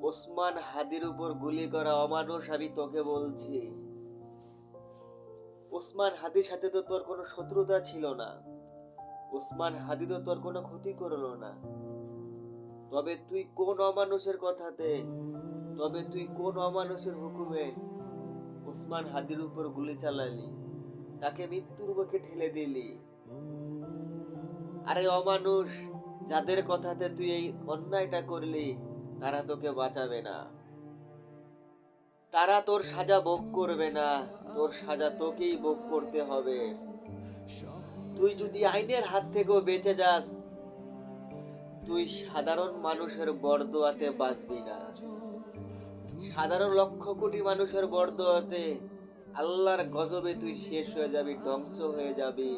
ওসমান হাদির উপর গুলি করা অমানুষ আমি তোকে বলছি। ওসমান হাদির সাথে তো তোর কোনো শত্রুতা ছিল না, ওসমান হাদি তো তোর কোনো ক্ষতি করলো না। তবে তুই কোন অমানুষের কথাতে, তবে তুই কোন অমানুষের হুকুমে ওসমান হাদির উপর গুলি চালালি, তাকে মৃত্যুর মুখে ঠেলে দিলি? আরে অমানুষ, যাদের কথাতে তুই এই অন্যায়টা করলি তারা তোকে বাঁচাবে না, তারা তোর সাজা ভোগ করবে না, তোর সাজা তোকেই ভোগ করতে হবে। তুই যদি আইনের হাত থেকেও বেঁচে যাস, তুই সাধারণ মানুষের বরদোয়াতে বাঁচবি না। সাধারণ লক্ষ কোটি মানুষের বরদোয়াতে, আল্লাহর গজবে তুই শেষ হয়ে যাবি, ধ্বংস হয়ে যাবি।